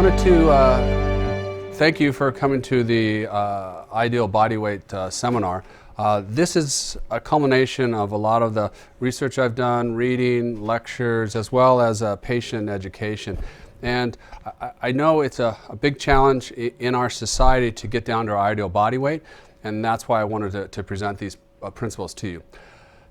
wanted to thank you for coming to the Ideal Bodyweight seminar. This is a culmination of a lot of the research I've done, reading, lectures, as well as patient education. And I know it's a big challenge in our society to get down to our ideal body weight, and that's why I wanted to present these principles to you.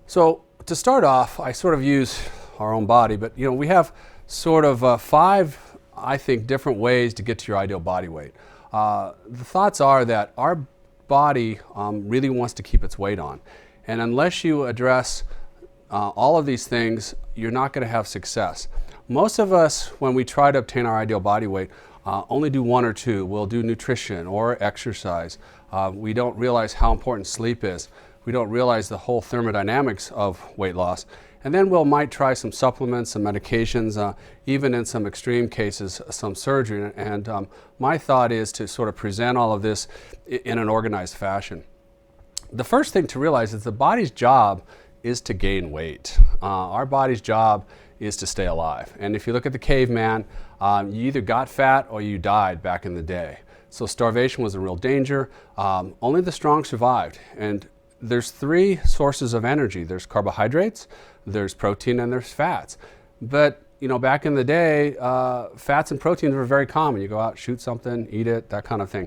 So to start off, I sort of use our own body, but we have sort of 5, I think, different ways to get to your ideal body weight. The thoughts are that our body really wants to keep its weight on, and unless you address all of these things, you're not going to have success. Most of us, when we try to obtain our ideal body weight, only do 1 or 2. We'll do nutrition or exercise. We don't realize how important sleep is. We don't realize the whole thermodynamics of weight loss. And then we might try some supplements, some medications, even in some extreme cases, some surgery. And my thought is to sort of present all of this in an organized fashion. The first thing to realize is the body's job is to gain weight. Our body's job is to stay alive. And if you look at the caveman, you either got fat or you died back in the day. So starvation was a real danger. Only the strong survived. And there's 3 sources of energy. There's carbohydrates, there's protein, and there's fats. But back in the day, fats and proteins were very common. You go out, shoot something, eat it, that kind of thing.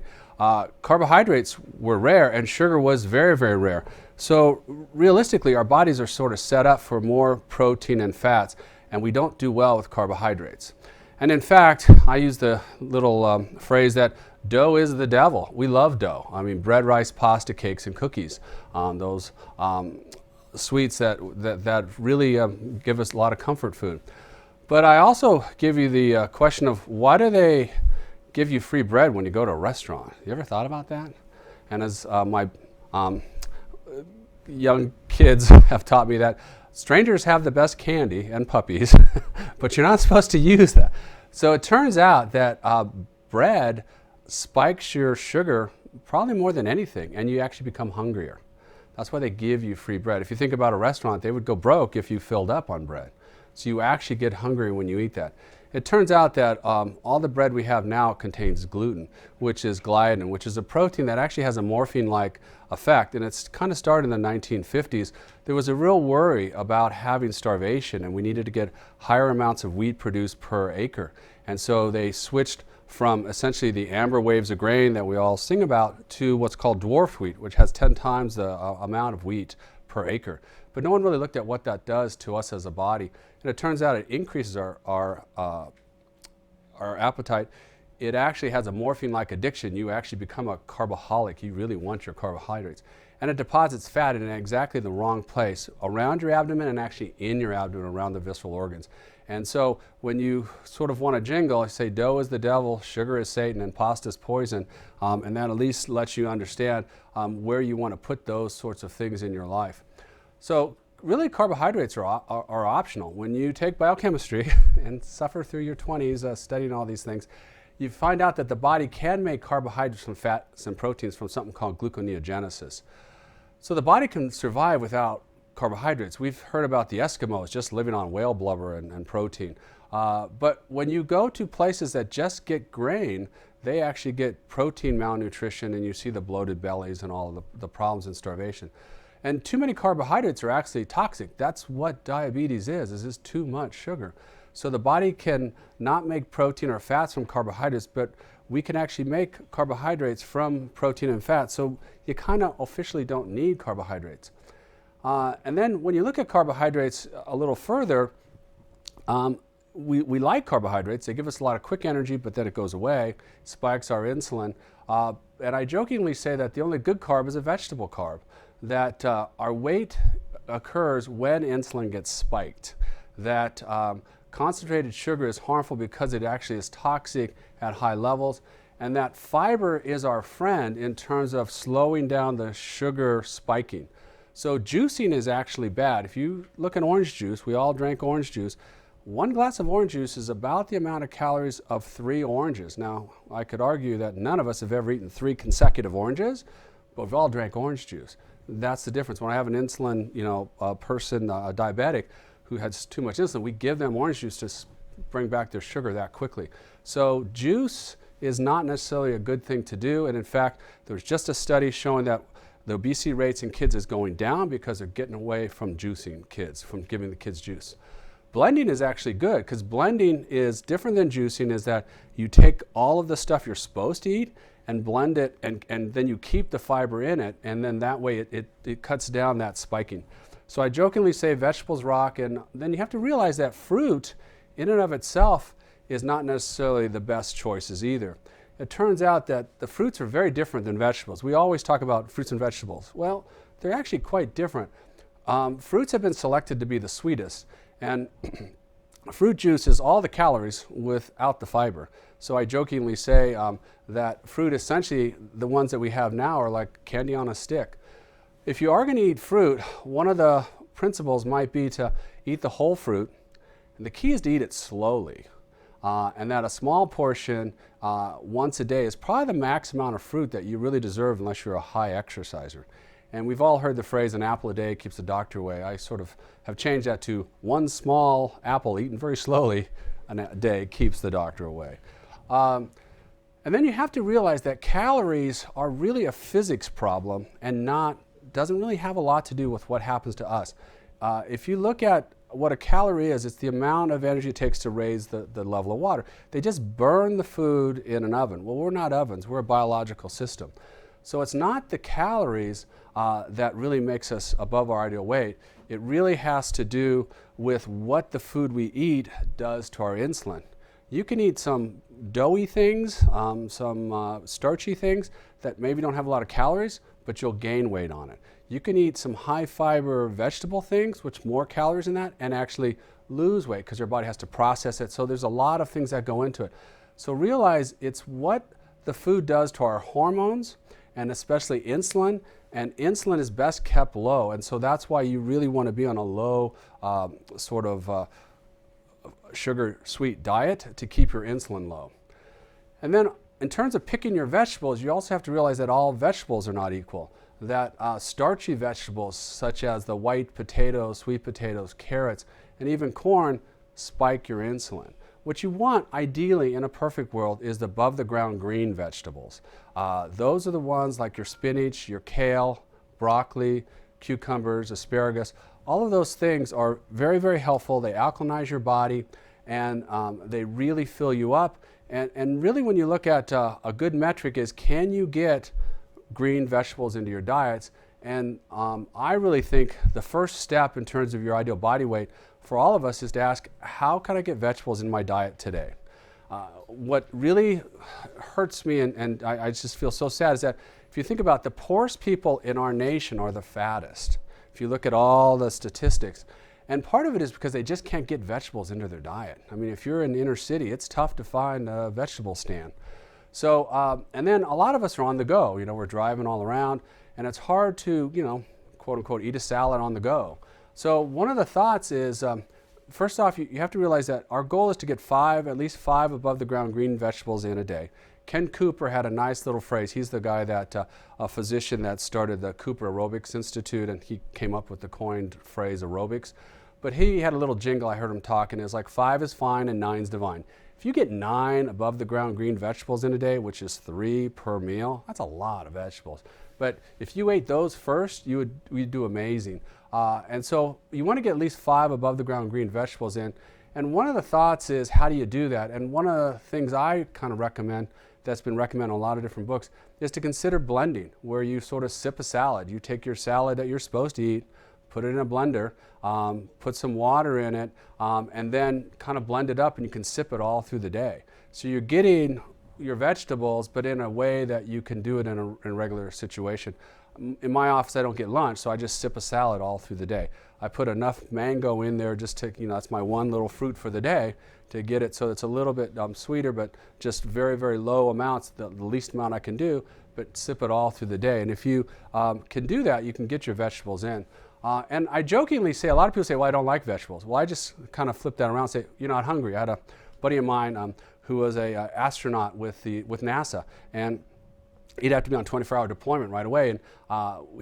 Carbohydrates were rare, and sugar was very, very rare. So realistically, our bodies are sort of set up for more protein and fats, and we don't do well with carbohydrates. And in fact, I use the little phrase that dough is the devil. We love dough. I mean, bread, rice, pasta, cakes, and cookies. Those sweets that really give us a lot of comfort food. But I also give you the question of, why do they give you free bread when you go to a restaurant? You ever thought about that? And as my young kids have taught me, that strangers have the best candy and puppies, but you're not supposed to use that. So it turns out that bread spikes your sugar probably more than anything, and you actually become hungrier. That's why they give you free bread. If you think about a restaurant, they would go broke if you filled up on bread. So you actually get hungry when you eat that. It turns out that all the bread we have now contains gluten, which is gliadin, which is a protein that actually has a morphine-like effect. And it's kind of started in the 1950s. There was a real worry about having starvation, and we needed to get higher amounts of wheat produced per acre. And so they switched from essentially the amber waves of grain that we all sing about to what's called dwarf wheat, which has 10 times the amount of wheat per acre. But no one really looked at what that does to us as a body. And it turns out it increases our appetite. It actually has a morphine-like addiction. You actually become a carboholic. You really want your carbohydrates. And it deposits fat in exactly the wrong place, around your abdomen and actually in your abdomen, around the visceral organs. And so when you sort of want to jingle, I say dough is the devil, sugar is Satan, and pasta is poison. And that at least lets you understand where you want to put those sorts of things in your life. So really, carbohydrates are optional. When you take biochemistry and suffer through your 20s studying all these things, you find out that the body can make carbohydrates from fats and proteins from something called gluconeogenesis. So the body can survive without carbohydrates. We've heard about the Eskimos just living on whale blubber and protein. But when you go to places that just get grain, they actually get protein malnutrition, and you see the bloated bellies and all of the problems in starvation. And too many carbohydrates are actually toxic. That's what diabetes is too much sugar. So the body can not make protein or fats from carbohydrates, but we can actually make carbohydrates from protein and fat. So you kind of officially don't need carbohydrates. And then when you look at carbohydrates a little further, we like carbohydrates. They give us a lot of quick energy, but then it goes away, spikes our insulin. And I jokingly say that the only good carb is a vegetable carb, that our weight occurs when insulin gets spiked, that concentrated sugar is harmful because it actually is toxic at high levels, and that fiber is our friend in terms of slowing down the sugar spiking. So juicing is actually bad. If you look at orange juice, we all drank orange juice. 1 glass of orange juice is about the amount of calories of 3 oranges. Now, I could argue that none of us have ever eaten 3 consecutive oranges, but we've all drank orange juice. That's the difference. When I have an insulin, person, a diabetic who has too much insulin, we give them orange juice to bring back their sugar that quickly. So juice is not necessarily a good thing to do, and in fact, there's just a study showing that the obesity rates in kids is going down because they're getting away from juicing kids, from giving the kids juice. Blending is actually good, because blending is different than juicing, is that you take all of the stuff you're supposed to eat and blend it, and then you keep the fiber in it, and then that way it cuts down that spiking. So I jokingly say vegetables rock, and then you have to realize that fruit in and of itself is not necessarily the best choices either. It turns out that the fruits are very different than vegetables. We always talk about fruits and vegetables. Well, they're actually quite different. Fruits have been selected to be the sweetest, and fruit juice is all the calories without the fiber. So I jokingly say that fruit, essentially, the ones that we have now are like candy on a stick. If you are going to eat fruit, one of the principles might be to eat the whole fruit, and the key is to eat it slowly. And that a small portion once a day is probably the max amount of fruit that you really deserve unless you're a high exerciser. And we've all heard the phrase, an apple a day keeps the doctor away. I sort of have changed that to one small apple eaten very slowly a day keeps the doctor away. And then you have to realize that calories are really a physics problem and doesn't really have a lot to do with what happens to us. If you look at what a calorie is, it's the amount of energy it takes to raise the level of water. They just burn the food in an oven. Well, we're not ovens, we're a biological system. So it's not the calories that really makes us above our ideal weight. It really has to do with what the food we eat does to our insulin. You can eat some doughy things, some starchy things that maybe don't have a lot of calories, but you'll gain weight on it. You can eat some high fiber vegetable things, which more calories in that, and actually lose weight because your body has to process it. So there's a lot of things that go into it. So realize it's what the food does to our hormones, and especially insulin, and insulin is best kept low, and so that's why you really want to be on a low sugar sweet diet to keep your insulin low. And then in terms of picking your vegetables, you also have to realize that all vegetables are not equal. That starchy vegetables such as the white potatoes, sweet potatoes, carrots, and even corn spike your insulin. What you want, ideally, in a perfect world, is the above the ground green vegetables. Those are the ones like your spinach, your kale, broccoli, cucumbers, asparagus. All of those things are very, very helpful. They alkalinize your body, and they really fill you up. And really, when you look at a good metric is, can you get green vegetables into your diets? And I really think the first step in terms of your ideal body weight for all of us is to ask, how can I get vegetables in my diet today? What really hurts me, and I just feel so sad, is that if you think about the poorest people in our nation are the fattest. If you look at all the statistics, and part of it is because they just can't get vegetables into their diet. I mean, if you're in the inner city, it's tough to find a vegetable stand. So, and then a lot of us are on the go. You know, we're driving all around, and it's hard to, quote unquote, eat a salad on the go. So one of the thoughts is, first off, you have to realize that our goal is to get at least five above the ground green vegetables in a day. Ken Cooper had a nice little phrase. He's the guy a physician that started the Cooper Aerobics Institute, and he came up with the coined phrase aerobics. But he had a little jingle, I heard him talking, it's like 5 is fine and 9's divine. If you get 9 above the ground green vegetables in a day, which is 3 per meal, that's a lot of vegetables. But if you ate those first, you'd do amazing. And so you want to get at least 5 above the ground green vegetables in. And one of the thoughts is, how do you do that? And one of the things I kind of recommend, that's been recommended in a lot of different books, is to consider blending, where you sort of sip a salad. You take your salad that you're supposed to eat, put it in a blender, put some water in it, and then kind of blend it up, and you can sip it all through the day. So you're getting your vegetables, but in a way that you can do it in a regular situation. In my office, I don't get lunch, so I just sip a salad all through the day. I put enough mango in there just to, that's my one little fruit for the day, to get it so it's a little bit sweeter, but just very, very low amounts, the least amount I can do, but sip it all through the day. And if you can do that, you can get your vegetables in. And I jokingly say, a lot of people say, well, I don't like vegetables. Well, I just kind of flip that around and say, you're not hungry. I had a buddy of mine who was a astronaut with NASA, and he'd have to be on 24-hour deployment right away, and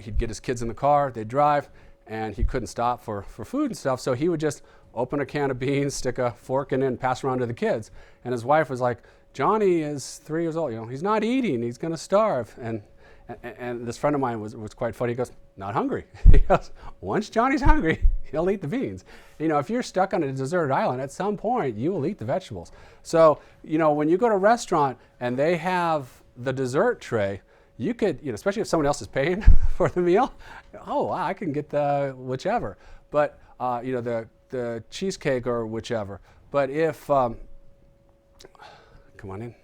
he'd get his kids in the car, they'd drive, and he couldn't stop for food and stuff, so he would just open a can of beans, stick a fork in it, and pass around to the kids. And his wife was like, Johnny is 3 years old. He's not eating. He's going to starve. And this friend of mine was quite funny. He goes, not hungry. He goes, once Johnny's hungry, he'll eat the beans. If you're stuck on a deserted island, at some point, you will eat the vegetables. So, when you go to a restaurant and they have the dessert tray, you could, especially if someone else is paying for the meal, oh, wow, I can get the whichever. But, the cheesecake or whichever. But if, come on in.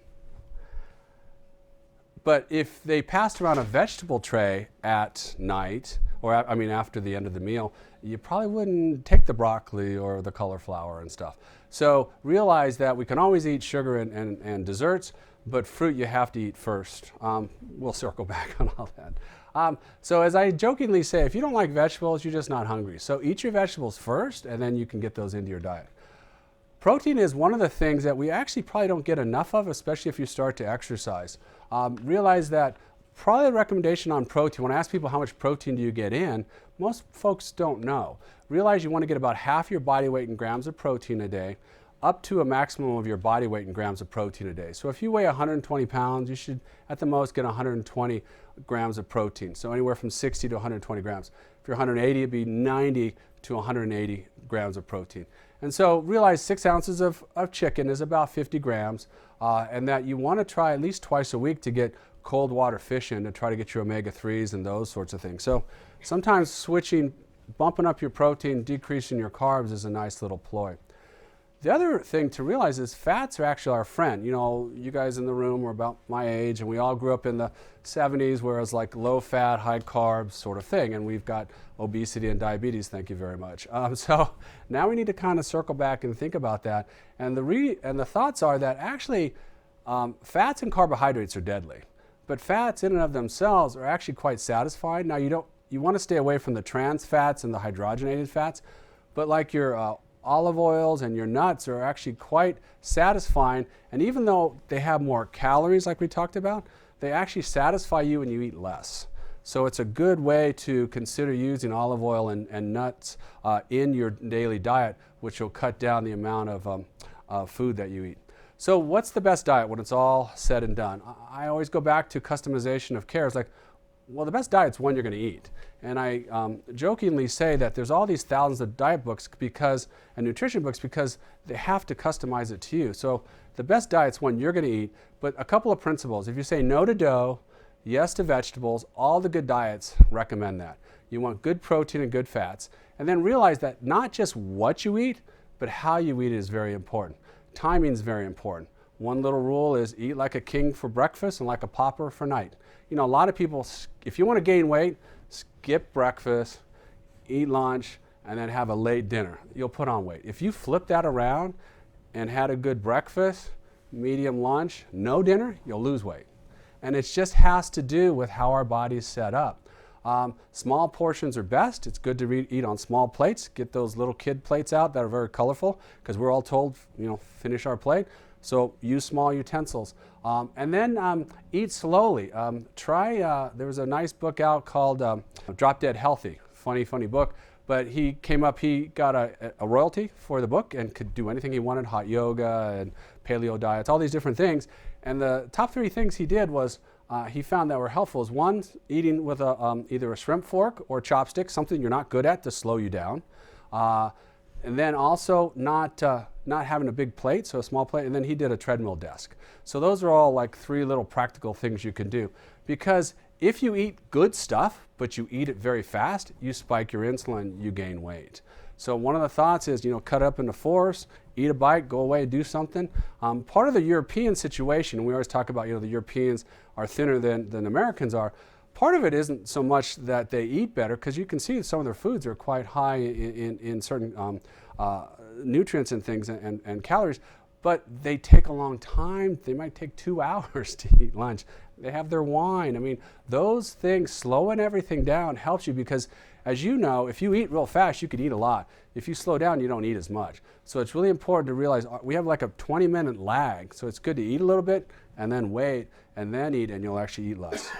But if they passed around a vegetable tray at night, or after the end of the meal, you probably wouldn't take the broccoli or the cauliflower and stuff. So realize that we can always eat sugar and desserts, but fruit you have to eat first. We'll circle back on all that. So as I jokingly say, if you don't like vegetables, you're just not hungry. So eat your vegetables first, and then you can get those into your diet. Protein is one of the things that we actually probably don't get enough of, especially if you start to exercise. Realize that probably the recommendation on protein, when I ask people how much protein do you get in, most folks don't know. Realize you want to get about half your body weight in grams of protein a day, up to a maximum of your body weight in grams of protein a day. So if you weigh 120 pounds, you should at the most get 120 grams of protein. So anywhere from 60 to 120 grams. If you're 180, it'd be 90 to 180 grams of protein. And so realize 6 ounces of chicken is about 50 grams, and that you want to try at least twice a week to get cold water fish in to try to get your omega-3s and those sorts of things. So sometimes bumping up your protein, decreasing your carbs is a nice little ploy. The other thing to realize is fats are actually our friend. You guys in the room are about my age, and we all grew up in the 70s where it was like low fat, high carbs sort of thing, and we've got obesity and diabetes, thank you very much. So now we need to kind of circle back and think about that. And the thoughts are that actually fats and carbohydrates are deadly, but fats in and of themselves are actually quite satisfying. Now you want to stay away from the trans fats and the hydrogenated fats, but like your olive oils and your nuts are actually quite satisfying, and even though they have more calories like we talked about, they actually satisfy you when you eat less. So it's a good way to consider using olive oil and nuts in your daily diet, which will cut down the amount of food that you eat. So what's the best diet when it's all said and done? I always go back to customization of care. It's like, well, the best diet's one you're going to eat. And I jokingly say that there's all these thousands of diet books and nutrition books because they have to customize it to you. So the best diet's one you're going to eat, but a couple of principles. If you say no to dough, yes to vegetables, all the good diets recommend that. You want good protein and good fats. And then realize that not just what you eat, but how you eat is very important. Timing is very important. One little rule is eat like a king for breakfast and like a pauper for night. A lot of people, if you want to gain weight, skip breakfast, eat lunch, and then have a late dinner. You'll put on weight. If you flip that around and had a good breakfast, medium lunch, no dinner, you'll lose weight. And it just has to do with how our body's set up. Small portions are best. It's good to eat on small plates. Get those little kid plates out that are very colorful because we're all told, finish our plate. So use small utensils. And then eat slowly. There was a nice book out called Drop Dead Healthy. Funny book. But he got a royalty for the book and could do anything he wanted, hot yoga and paleo diets, all these different things. And the top 3 things he did was he found that were helpful is one, eating with either a shrimp fork or chopstick, something you're not good at to slow you down. And then also not having a big plate, so a small plate, and then he did a treadmill desk. So those are all like 3 little practical things you can do. Because if you eat good stuff, but you eat it very fast, you spike your insulin, you gain weight. So one of the thoughts is, cut it up into 4s, eat a bite, go away, do something. Part of the European situation, we always talk about, the Europeans are thinner than Americans are. Part of it isn't so much that they eat better, because you can see some of their foods are quite high in certain nutrients and things and calories, but they take a long time. They might take 2 hours to eat lunch. They have their wine. Those things, slowing everything down helps you because, as you know, if you eat real fast, you could eat a lot. If you slow down, you don't eat as much. So it's really important to realize we have like a 20-minute lag. So it's good to eat a little bit and then wait and then eat, and you'll actually eat less.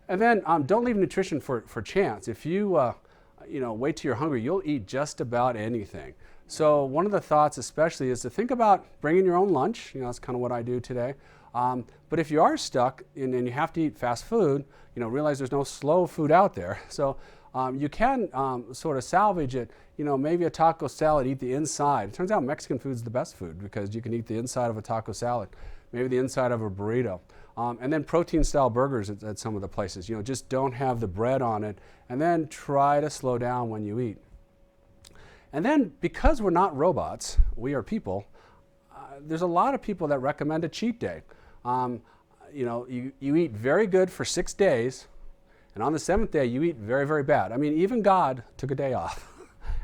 And then don't leave nutrition for chance. If you wait till you're hungry, you'll eat just about anything. So one of the thoughts especially is to think about bringing your own lunch. That's kind of what I do today. But if you are stuck and you have to eat fast food, realize there's no slow food out there. So you can sort of salvage it. Maybe a taco salad, eat the inside. It turns out Mexican food is the best food because you can eat the inside of a taco salad, maybe the inside of a burrito. And then protein-style burgers at some of the places. Just don't have the bread on it, and then try to slow down when you eat. And then, because we're not robots, we are people, there's a lot of people that recommend a cheat day. You eat very good for 6 days, and on the 7th day, you eat very, very bad. I mean, even God took a day off,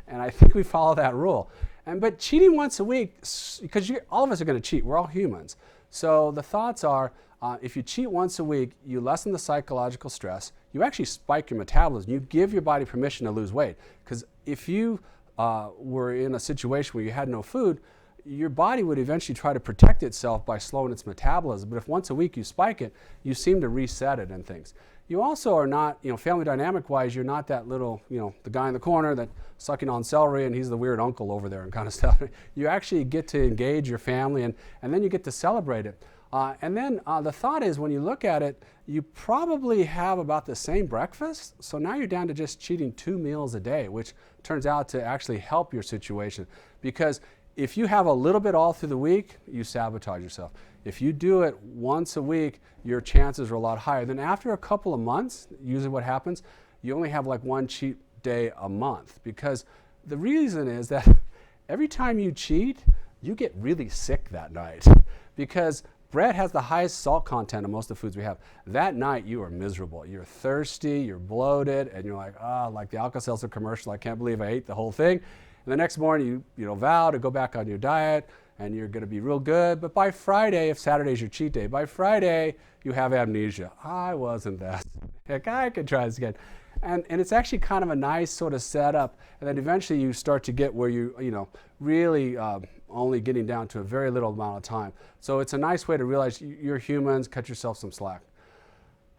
and I think we follow that rule. But cheating once a week, because all of us are going to cheat. We're all humans. So the thoughts are, if you cheat once a week, you lessen the psychological stress. You actually spike your metabolism. You give your body permission to lose weight. Because if you were in a situation where you had no food, your body would eventually try to protect itself by slowing its metabolism. But if once a week you spike it, you seem to reset it and things. You also are not, family dynamic wise, you're not that little, the guy in the corner that's sucking on celery and he's the weird uncle over there and kind of stuff. You actually get to engage your family and then you get to celebrate it. And then the thought is, when you look at it, you probably have about the same breakfast. So now you're down to just cheating 2 meals a day, which turns out to actually help your situation. Because if you have a little bit all through the week, you sabotage yourself. If you do it once a week, your chances are a lot higher. Then after a couple of months, usually what happens, you only have like 1 cheat day a month. Because the reason is that every time you cheat, you get really sick that night. Because bread has the highest salt content of most of the foods we have. That night, you are miserable. You're thirsty, you're bloated, and you're like, like the Alka-Seltzer commercial, I can't believe I ate the whole thing. And the next morning, you vow to go back on your diet, and you're going to be real good. But by Friday, if Saturday's your cheat day, by Friday, you have amnesia. I wasn't that sick. I could try this again. And it's actually kind of a nice sort of setup. And then eventually you start to get where you really only getting down to a very little amount of time. So it's a nice way to realize you're humans, cut yourself some slack.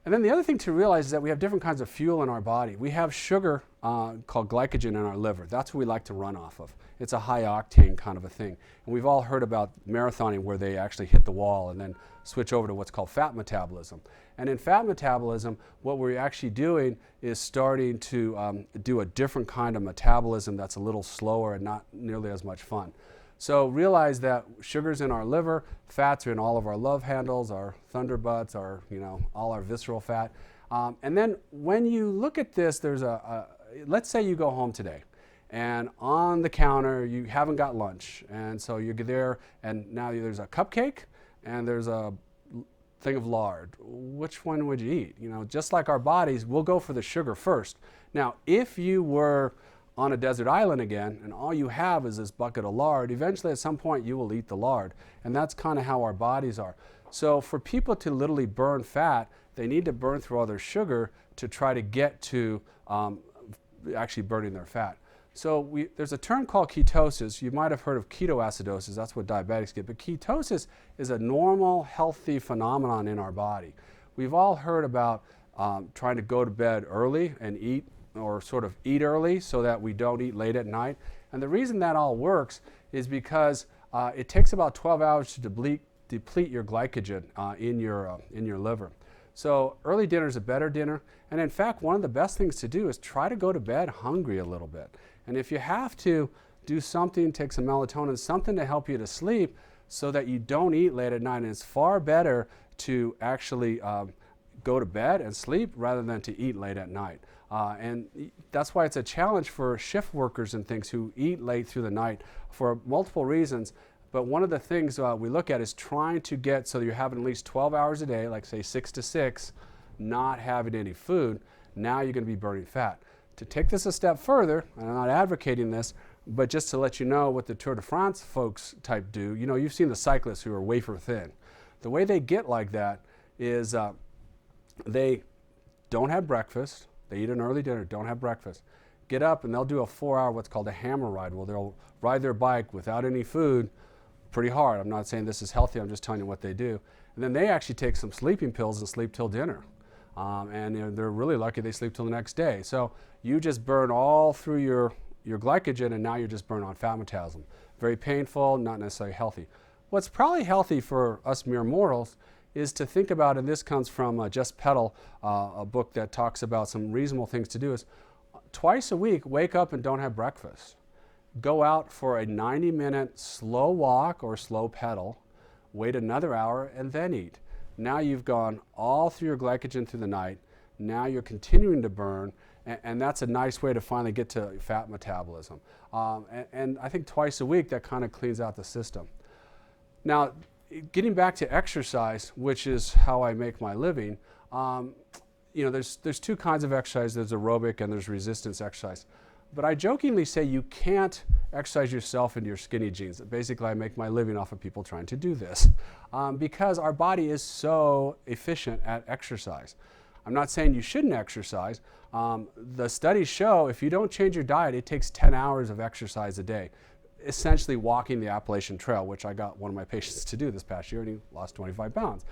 And then the other thing to realize is that we have different kinds of fuel in our body. We have sugar called glycogen in our liver. That's what we like to run off of. It's a high octane kind of a thing. And we've all heard about marathoning where they actually hit the wall and then switch over to what's called fat metabolism. And in fat metabolism, what we're actually doing is starting to do a different kind of metabolism that's a little slower and not nearly as much fun. So realize that sugar's in our liver, fats are in all of our love handles, our thunderbutts, our, all our visceral fat. And then when you look at this, there's let's say you go home today and on the counter you haven't got lunch. And so you're there and now there's a cupcake and there's a thing of lard. Which one would you eat? Just like our bodies, we'll go for the sugar first. Now, if you were on a desert island again, and all you have is this bucket of lard, eventually at some point you will eat the lard. And that's kind of how our bodies are. So for people to literally burn fat, they need to burn through all their sugar to try to get to actually burning their fat. So there's a term called ketosis. You might have heard of ketoacidosis. That's what diabetics get. But ketosis is a normal, healthy phenomenon in our body. We've all heard about trying to go to bed early and eat, or sort of eat early so that we don't eat late at night. And the reason that all works is because it takes about 12 hours to deplete your glycogen in your liver. So early dinner is a better dinner. And in fact, one of the best things to do is try to go to bed hungry a little bit. And if you have to, do something, take some melatonin, something to help you to sleep so that you don't eat late at night. And it's far better to actually go to bed and sleep rather than to eat late at night. And that's why it's a challenge for shift workers and things who eat late through the night for multiple reasons. But one of the things we look at is trying to get so that you're having at least 12 hours a day, like say 6 to 6, not having any food. Now you're going to be burning fat. To take this a step further, and I'm not advocating this, but just to let you know what the Tour de France folks type do, you've seen the cyclists who are wafer thin. The way they get like that is they don't have breakfast. They eat an early dinner, don't have breakfast. Get up and they'll do a 4-hour what's called a hammer ride. Well, they'll ride their bike without any food pretty hard. I'm not saying this is healthy, I'm just telling you what they do. And then they actually take some sleeping pills and sleep till dinner. And they're really lucky they sleep till the next day. So you just burn all through your your glycogen, and now you're just burning on fat metabolism. Very painful, not necessarily healthy. What's probably healthy for us mere mortals is to think about, and this comes from Just Pedal, a book that talks about some reasonable things to do, is twice a week, wake up and don't have breakfast. Go out for a 90-minute slow walk or slow pedal, wait another hour, and then eat. Now you've gone all through your glycogen through the night. Now you're continuing to burn, and that's a nice way to finally get to fat metabolism. And I think twice a week, that kind of cleans out the system. Now, getting back to exercise, which is how I make my living, there's two kinds of exercise. There's aerobic and there's resistance exercise. But I jokingly say you can't exercise yourself into your skinny jeans. Basically, I make my living off of people trying to do this because our body is so efficient at exercise. I'm not saying you shouldn't exercise. The studies show if you don't change your diet, it takes 10 hours of exercise a day, essentially walking the Appalachian Trail, which I got one of my patients to do this past year, and he lost 25 pounds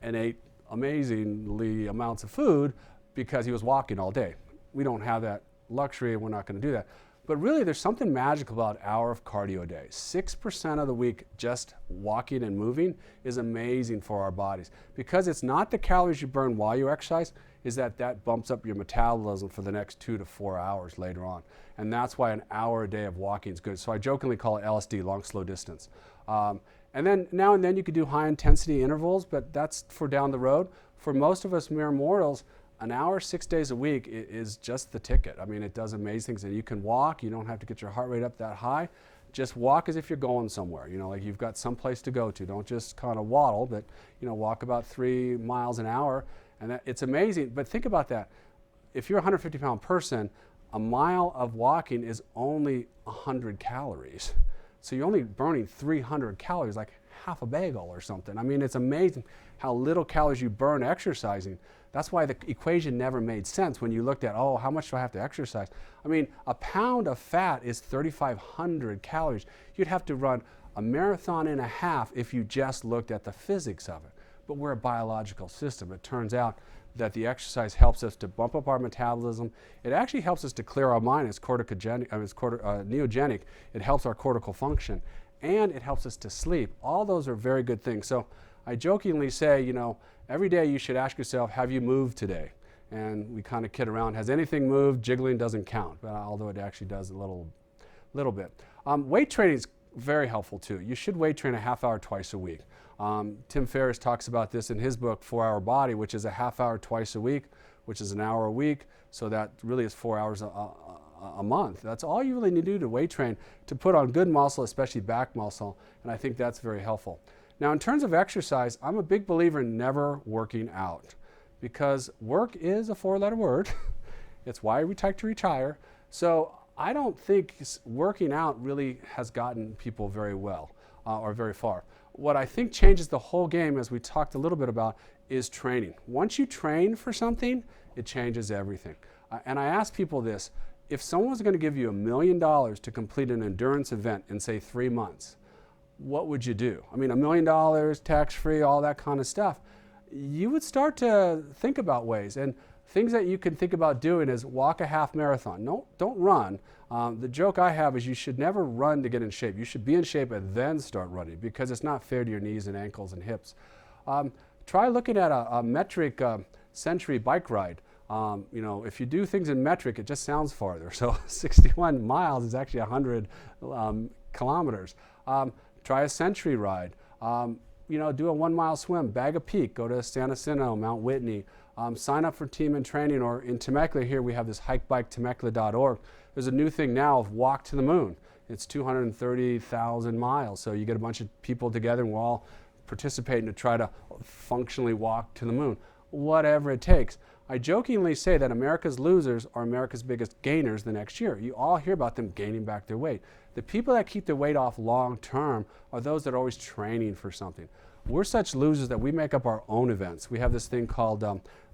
and ate amazingly amounts of food because he was walking all day. We don't have that luxury, and we're not going to do that. But really, there's something magical about an hour of cardio a day. 6% of the week just walking and moving is amazing for our bodies. Because it's not the calories you burn while you exercise, is that bumps up your metabolism for the next 2 to 4 hours later on. And that's why an hour a day of walking is good. So I jokingly call it LSD, long, slow distance. And then now and then you could do high intensity intervals, but that's for down the road. For most of us mere mortals, an hour, 6 days a week is just the ticket. I mean, it does amazing things. And you can walk. You don't have to get your heart rate up that high. Just walk as if you're going somewhere. Like you've got some place to go to. Don't just kind of waddle, but walk about 3 miles an hour. And it's amazing. But think about that. If you're a 150-pound person, a mile of walking is only 100 calories. So you're only burning 300 calories, like half a bagel or something. I mean, it's amazing how little calories you burn exercising. That's why the equation never made sense when you looked at, how much do I have to exercise? I mean, a pound of fat is 3,500 calories. You'd have to run a marathon and a half if you just looked at the physics of it. But we're a biological system. It turns out that the exercise helps us to bump up our metabolism. It actually helps us to clear our mind. It's neogenic. It helps our cortical function. And it helps us to sleep. All those are very good things. So I jokingly say, every day you should ask yourself, have you moved today? And we kind of kid around, has anything moved? Jiggling doesn't count, although it actually does a little bit. Weight training is very helpful too. You should weight train a half hour twice a week. Tim Ferriss talks about this in his book, 4 Hour Body, which is a half hour twice a week, which is an hour a week. So that really is 4 hours a month. That's all you really need to do to weight train, to put on good muscle, especially back muscle. And I think that's very helpful. Now, in terms of exercise, I'm a big believer in never working out because work is a 4-letter word. It's why we like to retire. So I don't think working out really has gotten people very well or very far. What I think changes the whole game, as we talked a little bit about, is training. Once you train for something, it changes everything. And I ask people this, if someone was going to give you $1 million to complete an endurance event in, say, 3 months, what would you do? I mean, $1 million, tax-free, all that kind of stuff. You would start to think about ways. And things that you can think about doing is walk a half marathon. No, don't run. The joke I have is you should never run to get in shape. You should be in shape and then start running because it's not fair to your knees and ankles and hips. Try looking at a metric century bike ride. If you do things in metric, it just sounds farther. So 61 miles is actually 100 kilometers. Try a century ride. Do a 1 mile swim, bag a peak, go to San Jacinto, Mount Whitney. Sign up for team and training, or in Temecula here we have this hikebiketemecula.org. There's a new thing now of walk to the moon. It's 230,000 miles. So you get a bunch of people together and we're all participating to try to functionally walk to the moon. Whatever it takes. I jokingly say that America's losers are America's biggest gainers the next year. You all hear about them gaining back their weight. The people that keep their weight off long term are those that are always training for something. We're such losers that we make up our own events. We have this thing called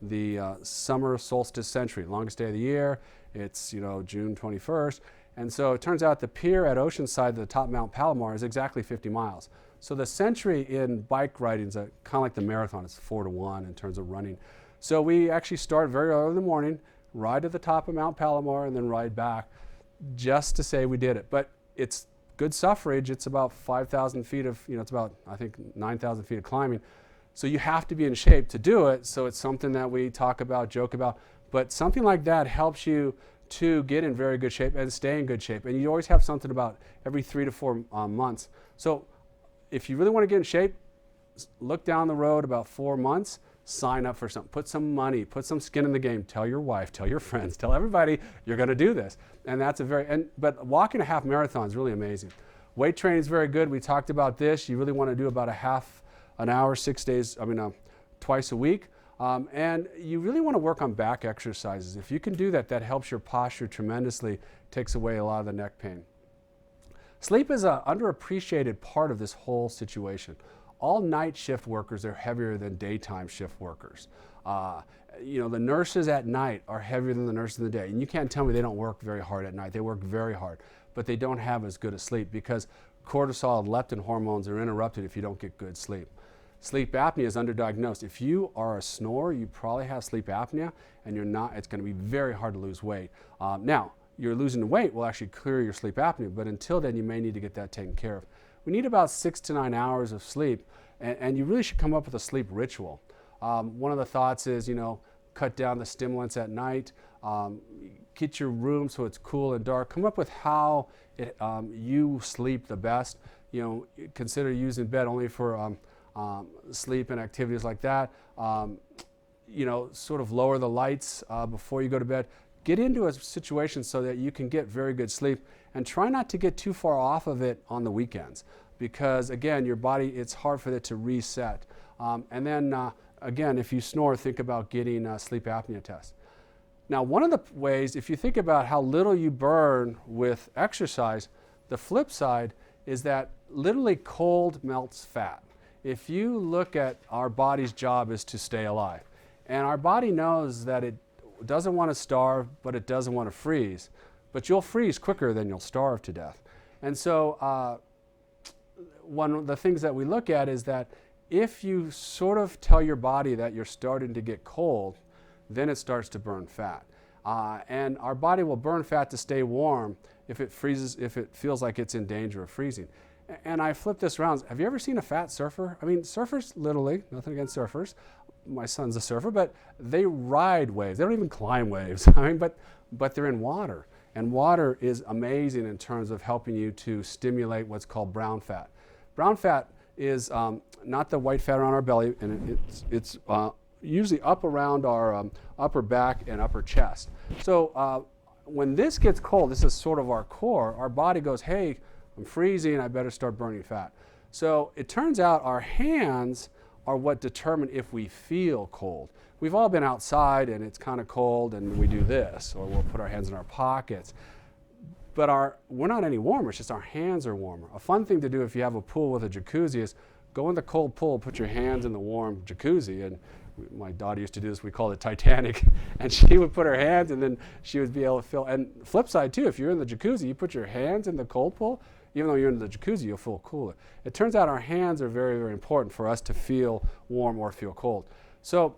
the Summer Solstice Century, longest day of the year. It's June 21st. And so it turns out the pier at Oceanside, the top Mount Palomar, is exactly 50 miles. So the century in bike riding is kind of like the marathon. It's 4-to-1 in terms of running. So we actually start very early in the morning, ride to the top of Mount Palomar, and then ride back. just to say we did it. But it's good suffrage. It's about 5,000 feet of, it's about, I think, 9,000 feet of climbing. So you have to be in shape to do it. So it's something that we talk about, joke about. But something like that helps you to get in very good shape and stay in good shape. And you always have something about every 3 to 4 months. So if you really want to get in shape, look down the road about 4 months, sign up for something. Put some money, put some skin in the game. Tell your wife, tell your friends, tell everybody you're going to do this. And that's but walking a half marathon is really amazing. Weight training is very good. We talked about this. You really want to do about a half an hour, 6 days, twice a week. And you really want to work on back exercises. If you can do that, that helps your posture tremendously, takes away a lot of the neck pain. Sleep is an underappreciated part of this whole situation. All night shift workers are heavier than daytime shift workers. The nurses at night are heavier than the nurses in the day. And you can't tell me they don't work very hard at night. They work very hard, but they don't have as good a sleep because cortisol and leptin hormones are interrupted if you don't get good sleep. Sleep apnea is underdiagnosed. If you are a snorer, you probably have sleep apnea, and you're not, it's going to be very hard to lose weight. Now, you're losing the weight will actually clear your sleep apnea, but until then, you may need to get that taken care of. We need about 6 to 9 hours of sleep, and you really should come up with a sleep ritual. One of the thoughts is, cut down the stimulants at night, get your room so it's cool and dark, come up with how you sleep the best. Consider using bed only for sleep and activities like that. Sort of lower the lights before you go to bed. Get into a situation so that you can get very good sleep, and try not to get too far off of it on the weekends, because again, your body, it's hard for it to reset. And then again, if you snore, think about getting a sleep apnea test. Now, one of the ways, if you think about how little you burn with exercise, the flip side is that literally cold melts fat. If you look at our body's job is to stay alive, and our body knows that it doesn't want to starve, but it doesn't want to freeze. But you'll freeze quicker than you'll starve to death. And so one of the things that we look at is that if you sort of tell your body that you're starting to get cold, then it starts to burn fat. And our body will burn fat to stay warm if it freezes, if it feels like it's in danger of freezing. And I flip this around. Have you ever seen a fat surfer? Surfers, literally, nothing against surfers. My son's a surfer, but they ride waves. They don't even climb waves. But they're in water. And water is amazing in terms of helping you to stimulate what's called brown fat. Brown fat is not the white fat around our belly, and it's usually up around our upper back and upper chest. So when this gets cold, this is sort of our core, our body goes, hey, I'm freezing, I better start burning fat. So it turns out our hands are what determine if we feel cold. We've all been outside and it's kind of cold and we do this, or we'll put our hands in our pockets. But we're not any warmer, it's just our hands are warmer. A fun thing to do if you have a pool with a jacuzzi is go in the cold pool, put your hands in the warm jacuzzi. And my daughter used to do this, we called it Titanic. And she would put her hands and then she would be able to feel, and flip side too, if you're in the jacuzzi, you put your hands in the cold pool, even though you're in the jacuzzi, you'll feel cooler. It turns out our hands are very, very important for us to feel warm or feel cold. So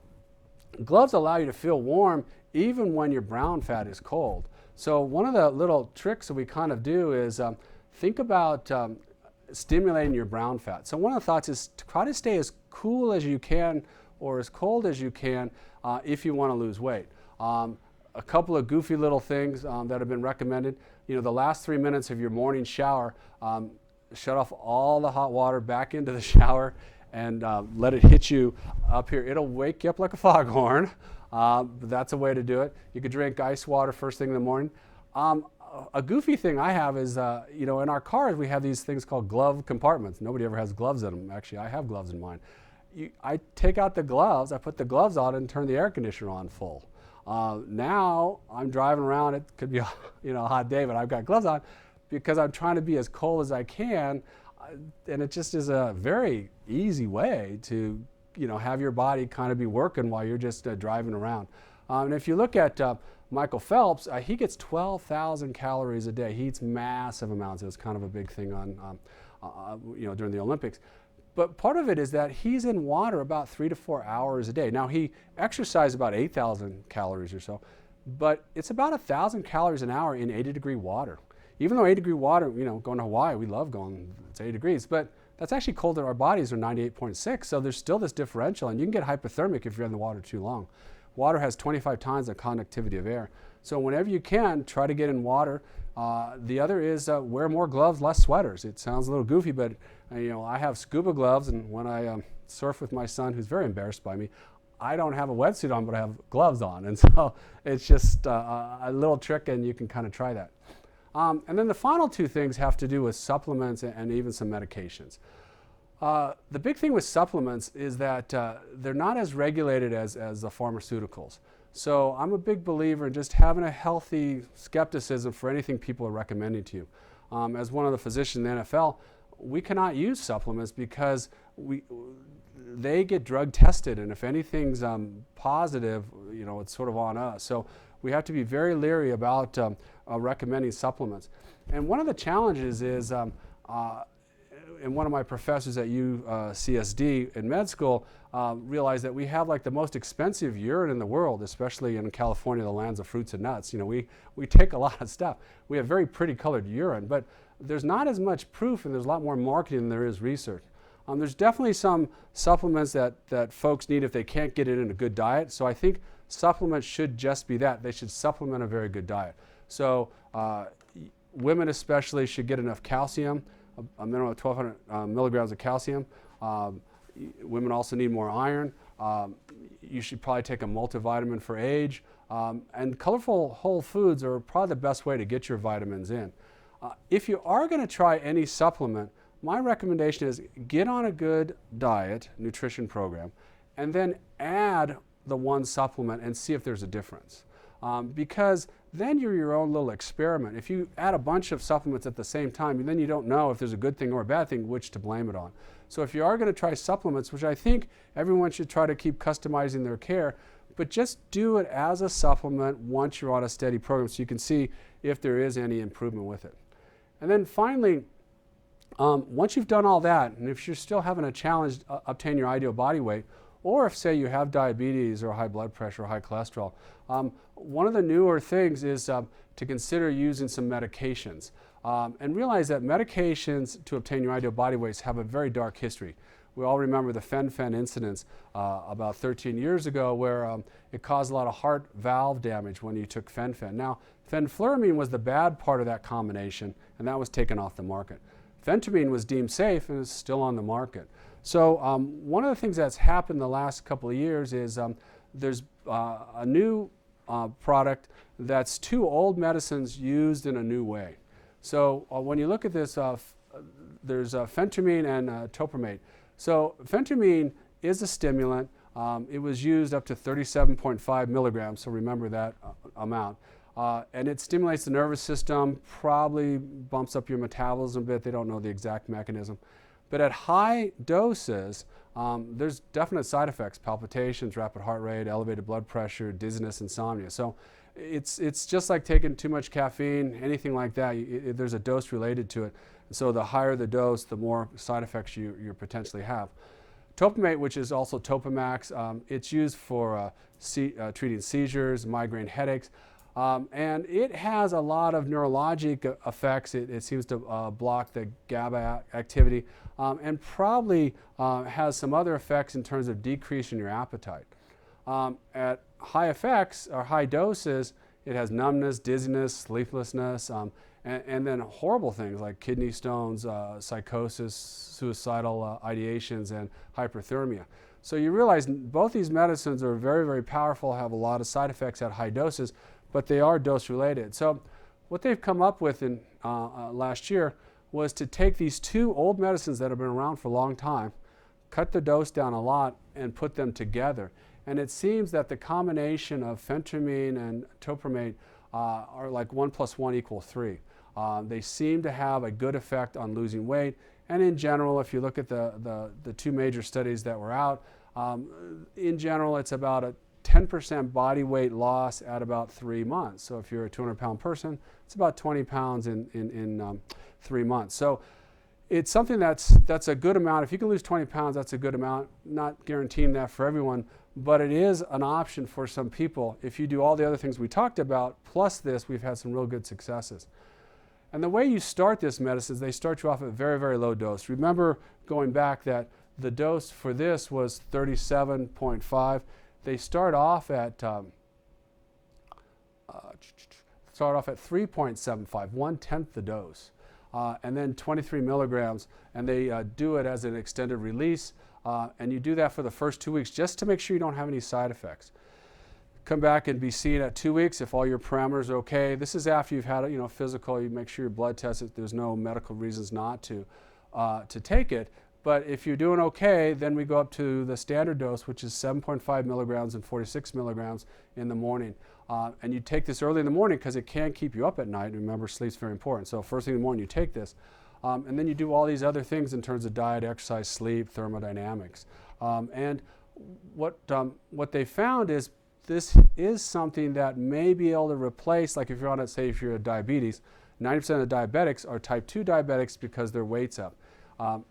gloves allow you to feel warm even when your brown fat is cold. So one of the little tricks that we kind of do is think about stimulating your brown fat. So one of the thoughts is to try to stay as cool as you can or as cold as you can if you want to lose weight. A couple of goofy little things that have been recommended. The last 3 minutes of your morning shower, shut off all the hot water back into the shower and let it hit you up here. It'll wake you up like a foghorn. That's a way to do it. You could drink ice water first thing in the morning. A goofy thing I have is, in our cars we have these things called glove compartments. Nobody ever has gloves in them. Actually, I have gloves in mine. I take out the gloves, I put the gloves on and turn the air conditioner on full. Now I'm driving around, it could be a hot day, but I've got gloves on because I'm trying to be as cold as I can, and it just is a very easy way to have your body kind of be working while you're just driving around. And if you look at Michael Phelps, he gets 12,000 calories a day. He eats massive amounts. It was kind of a big thing on during the Olympics. But part of it is that he's in water about 3 to 4 hours a day. Now he exercises about 8,000 calories or so, but it's about 1,000 calories an hour in 80-degree water. Even though 80-degree water, going to Hawaii, we love going, it's 80 degrees, but that's actually colder. Our bodies are 98.6, so there's still this differential, and you can get hypothermic if you're in the water too long. Water has 25 times the conductivity of air. So whenever you can, try to get in water. The other is wear more gloves, less sweaters. It sounds a little goofy, but I have scuba gloves, and when I surf with my son, who's very embarrassed by me, I don't have a wetsuit on, but I have gloves on. And so it's just a little trick, and you can kind of try that. And then the final two things have to do with supplements and even some medications. The big thing with supplements is that they're not as regulated as the pharmaceuticals. So I'm a big believer in just having a healthy skepticism for anything people are recommending to you. As one of the physicians in the NFL, we cannot use supplements because they get drug tested, and if anything's positive, it's sort of on us. So we have to be very leery about recommending supplements. And one of the challenges is, and one of my professors at UCSD in med school realized that we have like the most expensive urine in the world, especially in California, the lands of fruits and nuts. We take a lot of stuff. We have very pretty colored urine, but there's not as much proof, and there's a lot more marketing than there is research. There's definitely some supplements that folks need if they can't get it in a good diet. So I think supplements should just be that. They should supplement a very good diet. So women especially should get enough calcium, a minimum of 1,200 milligrams of calcium. Women also need more iron. You should probably take a multivitamin for age. And colorful whole foods are probably the best way to get your vitamins in. If you are going to try any supplement, my recommendation is get on a good diet, nutrition program, and then add the one supplement and see if there's a difference. Because then you're your own little experiment. If you add a bunch of supplements at the same time, then you don't know if there's a good thing or a bad thing, which to blame it on. So if you are going to try supplements, which I think everyone should try to keep customizing their care, but just do it as a supplement once you're on a steady program so you can see if there is any improvement with it. And then finally, once you've done all that, and if you're still having a challenge obtain your ideal body weight, or if, say, you have diabetes or high blood pressure or high cholesterol, one of the newer things is to consider using some medications. And realize that medications to obtain your ideal body weights have a very dark history. We all remember the fen-phen incidents about 13 years ago where it caused a lot of heart valve damage when you took fen-phen. Now, fenfluramine was the bad part of that combination, and that was taken off the market. Phentermine was deemed safe and is still on the market. So one of the things that's happened the last couple of years is there's a new product that's two old medicines used in a new way. So when you look at this, there's phentermine and topramate. So phentermine is a stimulant. It was used up to 37.5 milligrams, so remember that amount. And it stimulates the nervous system, probably bumps up your metabolism a bit. They don't know the exact mechanism. But at high doses, there's definite side effects: palpitations, rapid heart rate, elevated blood pressure, dizziness, insomnia. So it's just like taking too much caffeine, anything like that. There's a dose related to it. So the higher the dose, the more side effects you potentially have. Topamate, which is also Topamax, it's used for treating seizures, migraine headaches. And it has a lot of neurologic effects. It seems to block the GABA activity and probably has some other effects in terms of decreasing your appetite. At high effects or high doses, it has numbness, dizziness, sleeplessness, and then horrible things like kidney stones, psychosis, suicidal ideations, and hyperthermia. So you realize both these medicines are very, very powerful, have a lot of side effects at high doses, but they are dose related. So what they've come up with in last year was to take these two old medicines that have been around for a long time, cut the dose down a lot, and put them together. And it seems that the combination of phentermine and topramate are like 1 + 1 = 3. They seem to have a good effect on losing weight. And in general, if you look at the two major studies that were out, in general, it's about a 10% body weight loss at about 3 months. So if you're a 200-pound person, it's about 20 pounds in 3 months. So it's something that's a good amount. If you can lose 20 pounds, that's a good amount. Not guaranteeing that for everyone, but it is an option for some people. If you do all the other things we talked about, plus this, we've had some real good successes. And the way you start this medicine is they start you off at a very, very low dose. Remember going back that the dose for this was 37.5. They start off at 3.75, 1/10 the dose. And then 23 milligrams, and they do it as an extended release, and you do that for the first 2 weeks just to make sure you don't have any side effects. Come back and be seen at 2 weeks if all your parameters are okay. This is after you've had a physical. You make sure your blood tests it. There's no medical reasons not to take it. But if you're doing okay, then we go up to the standard dose, which is 7.5 milligrams and 46 milligrams in the morning. And you take this early in the morning because it can keep you up at night. Remember, sleep's very important. So first thing in the morning, you take this. And then you do all these other things in terms of diet, exercise, sleep, thermodynamics. And what they found is this is something that may be able to replace, like if you're on it, say if you're a diabetes, 90% of the diabetics are type 2 diabetics because their weight's up.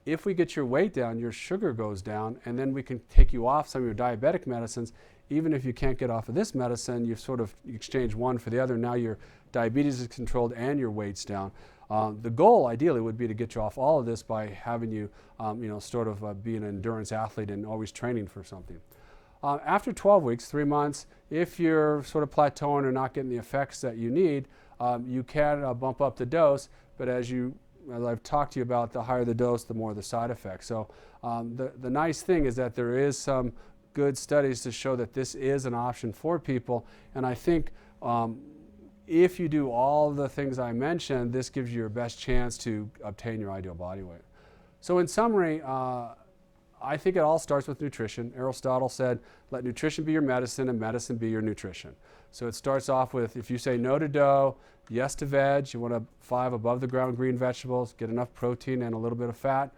If we get your weight down, your sugar goes down, and then we can take you off some of your diabetic medicines. Even if you can't get off of this medicine, you've sort of exchanged one for the other. Now your diabetes is controlled and your weight's down. The goal, ideally, would be to get you off all of this by having you, sort of be an endurance athlete and always training for something. After 12 weeks, 3 months, if you're sort of plateauing or not getting the effects that you need, you can bump up the dose, but as I've talked to you about, the higher the dose, the more the side effects. So the nice thing is that there is some good studies to show that this is an option for people, and I think if you do all the things I mentioned, this gives you your best chance to obtain your ideal body weight. So in summary, I think it all starts with nutrition. Aristotle said, let nutrition be your medicine and medicine be your nutrition. So it starts off with, if you say no to dough, yes to veg, you want 5 above the ground green vegetables, get enough protein and a little bit of fat,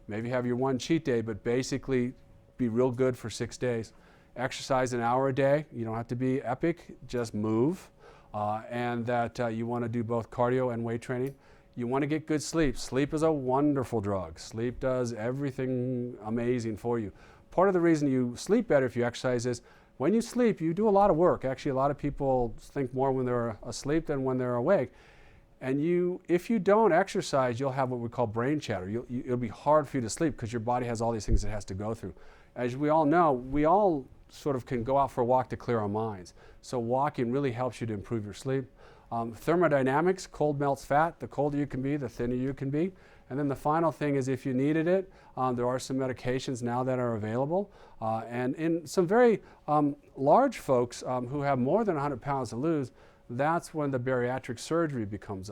maybe have your one cheat day, but basically be real good for 6 days. Exercise an hour a day. You don't have to be epic, just move. And that you want to do both cardio and weight training. You want to get good sleep. Sleep is a wonderful drug. Sleep does everything amazing for you. Part of the reason you sleep better if you exercise is when you sleep, you do a lot of work. Actually, a lot of people think more when they're asleep than when they're awake. And if you don't exercise, you'll have what we call brain chatter. It'll be hard for you to sleep because your body has all these things it has to go through. As we all know, we all sort of can go out for a walk to clear our minds. So walking really helps you to improve your sleep. Thermodynamics, cold melts fat. The colder you can be, the thinner you can be. And then the final thing is if you needed it, there are some medications now that are available. And in some very large folks who have more than 100 pounds to lose, that's when the bariatric surgery becomes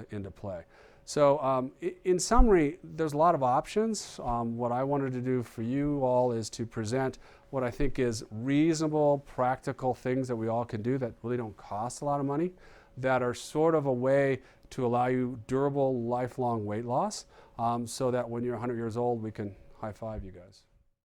into play. So in summary, there's a lot of options. What I wanted to do for you all is to present what I think is reasonable, practical things that we all can do that really don't cost a lot of money, that are sort of a way to allow you durable, lifelong weight loss, so that when you're 100 years old, we can high-five you guys.